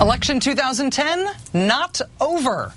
Election 2010, not over.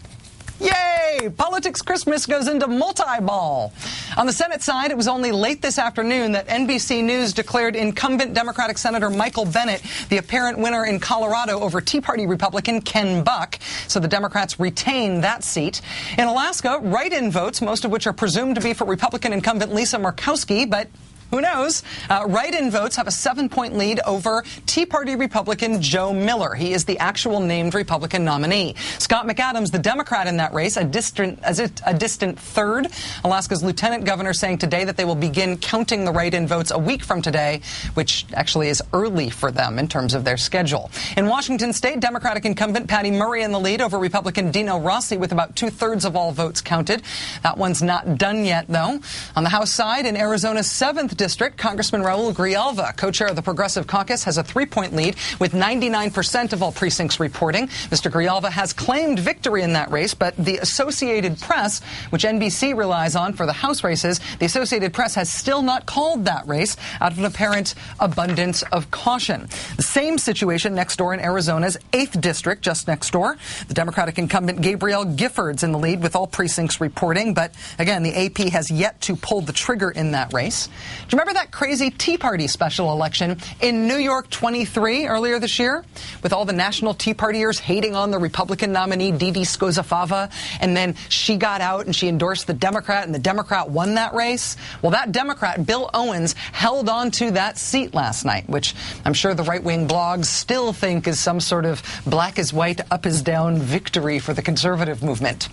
Yay! Politics Christmas goes into multi-ball. On the Senate side, it was only late this afternoon that NBC News declared incumbent Democratic Senator Michael Bennet the apparent winner in Colorado over Tea Party Republican Ken Buck, so the Democrats retain that seat. In Alaska, write-in votes, most of which are presumed to be for Republican incumbent Lisa Murkowski, but who knows? Write-in votes have a 7-point lead over Tea Party Republican Joe Miller. He is the actual named Republican nominee. Scott McAdams, the Democrat in that race, a distant third. Alaska's lieutenant governor saying today that they will begin counting the write-in votes a week from today, which actually is early for them in terms of their schedule. In Washington state, Democratic incumbent Patty Murray in the lead over Republican Dino Rossi with about 2/3 of all votes counted. That one's not done yet, though. On the House side, in Arizona's 7th District, Congressman Raul Grijalva, co-chair of the Progressive Caucus, has a 3-point lead with 99% of all precincts reporting. Mr. Grijalva has claimed victory in that race, but the Associated Press, which NBC relies on for the House races, the Associated Press has still not called that race out of an apparent abundance of caution. The same situation next door in Arizona's 8th District, just next door. The Democratic incumbent Gabrielle Giffords in the lead with all precincts reporting, but again, the AP has yet to pull the trigger in that race. Do you remember that crazy Tea Party special election in New York 23 earlier this year? With all the national Tea Partiers hating on the Republican nominee, Didi Skozafava, and then she got out and she endorsed the Democrat, and the Democrat won that race? Well, that Democrat, Bill Owens, held on to that seat last night, which I'm sure the right-wing blogs still think is some sort of black is white, up is down victory for the conservative movement.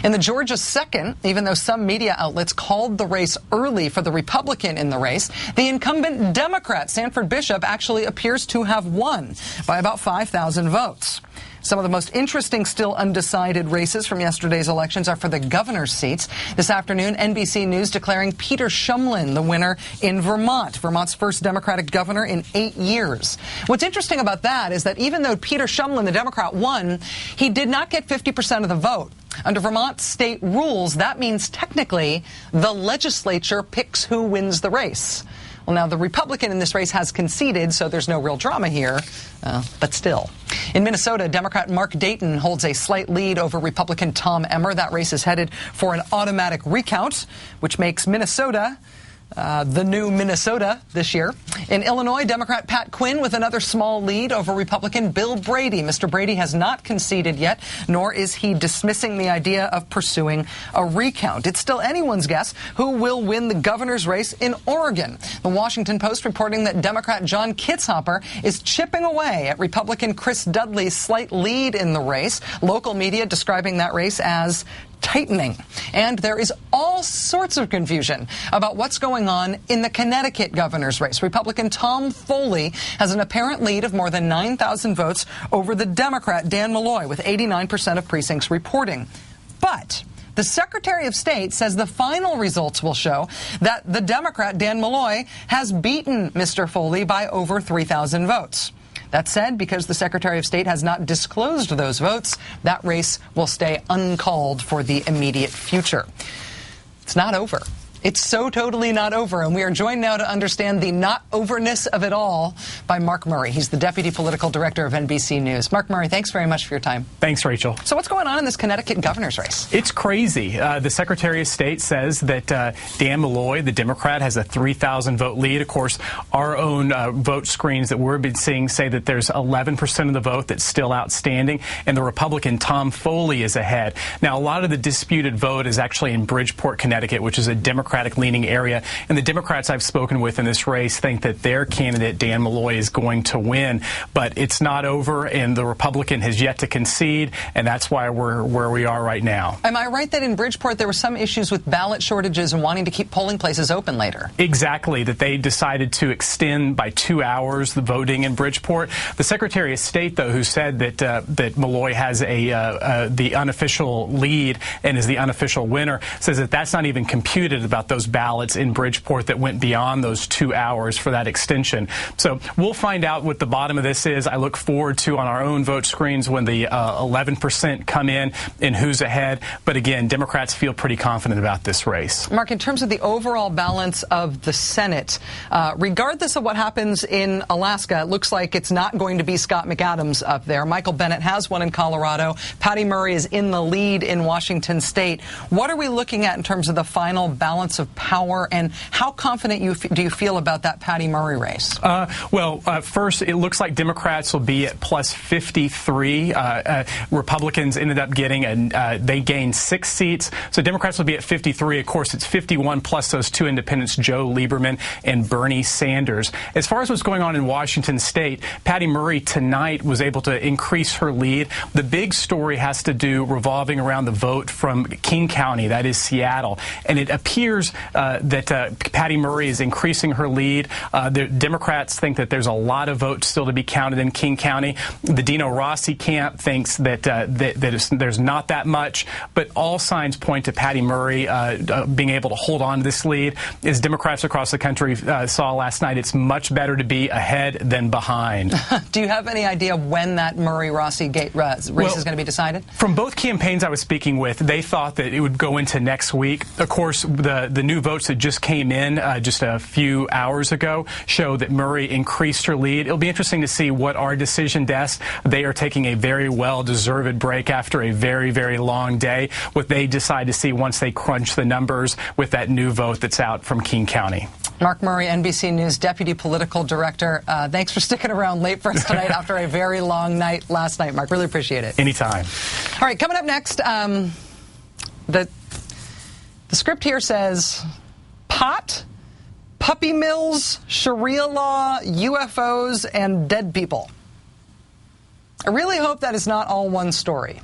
In the Georgia 2nd, even though some media outlets called the race early for the Republican in the race, the incumbent Democrat, Sanford Bishop, actually appears to have won by about 5,000 votes. Some of the most interesting still undecided races from yesterday's elections are for the governor's seats. This afternoon, NBC News declaring Peter Shumlin the winner in Vermont, Vermont's first Democratic governor in 8 years. What's interesting about that is that even though Peter Shumlin, the Democrat, won, he did not get 50% of the vote. Under Vermont state rules, that means technically the legislature picks who wins the race. Well, now, the Republican in this race has conceded, so there's no real drama here, but still. In Minnesota, Democrat Mark Dayton holds a slight lead over Republican Tom Emmer. That race is headed for an automatic recount, which makes Minnesota the new Minnesota this year. In Illinois, Democrat Pat Quinn with another small lead over Republican Bill Brady. Mr. Brady has not conceded yet, nor is he dismissing the idea of pursuing a recount. It's still anyone's guess who will win the governor's race in Oregon. The Washington Post reporting that Democrat John Kitzhaber is chipping away at Republican Chris Dudley's slight lead in the race. Local media describing that race as tightening. And there is all sorts of confusion about what's going on in the Connecticut governor's race. Republican Tom Foley has an apparent lead of more than 9,000 votes over the Democrat Dan Malloy, with 89% of precincts reporting. But the Secretary of State says the final results will show that the Democrat Dan Malloy has beaten Mr. Foley by over 3,000 votes. That said, because the Secretary of State has not disclosed those votes, that race will stay uncalled for the immediate future. It's not over. It's so totally not over, and we are joined now to understand the not-overness of it all by Mark Murray. He's the Deputy Political Director of NBC News. Mark Murray, thanks very much for your time. Thanks, Rachel. So what's going on in this Connecticut governor's race? It's crazy. The Secretary of State says that Dan Malloy, the Democrat, has a 3,000-vote lead. Of course, our own vote screens that we've been seeing say that there's 11% of the vote that's still outstanding, and the Republican Tom Foley is ahead. Now, a lot of the disputed vote is actually in Bridgeport, Connecticut, which is a Democratic-leaning area, and the Democrats I've spoken with in this race think that their candidate, Dan Malloy, is going to win. But it's not over, and the Republican has yet to concede, and that's why we're where we are right now. Am I right that in Bridgeport there were some issues with ballot shortages and wanting to keep polling places open later? Exactly, that they decided to extend by 2 hours the voting in Bridgeport. The Secretary of State, though, who said that Malloy has the unofficial lead and is the unofficial winner, says that that's not even computed about about those ballots in Bridgeport that went beyond those 2 hours for that extension. So we'll find out what the bottom of this is. I look forward to on our own vote screens when the 11% come in and who's ahead. But again, Democrats feel pretty confident about this race. Mark, in terms of the overall balance of the Senate, regardless of what happens in Alaska, it looks like it's not going to be Scott McAdams up there. Michael Bennet has won in Colorado. Patty Murray is in the lead in Washington State. What are we looking at in terms of the final balance of power, and how confident do you feel about that Patty Murray race? First, it looks like Democrats will be at plus 53. Republicans ended up getting, they gained 6 seats. So Democrats will be at 53. Of course, it's 51 plus those 2 independents, Joe Lieberman and Bernie Sanders. As far as what's going on in Washington State, Patty Murray tonight was able to increase her lead. The big story has to do revolving around the vote from King County, that is Seattle. And it appears that Patty Murray is increasing her lead. The Democrats think that there's a lot of votes still to be counted in King County. The Dino Rossi camp thinks that there's not that much, but all signs point to Patty Murray being able to hold on to this lead. As Democrats across the country saw last night, it's much better to be ahead than behind. Do you have any idea when that Murray-Rossi race is going to be decided? From both campaigns I was speaking with, they thought that it would go into next week. Of course, the new votes that just came in just a few hours ago show that Murray increased her lead. It'll be interesting to see what our decision desks, they are taking a very well-deserved break after a very, very long day, what they decide to see once they crunch the numbers with that new vote that's out from King County. Mark Murray, NBC News Deputy Political Director. Thanks for sticking around late for us tonight after a very long night last night, Mark. Really appreciate it. Anytime. All right, coming up next, the script here says pot, puppy mills, Sharia law, UFOs, and dead people. I really hope that is not all one story.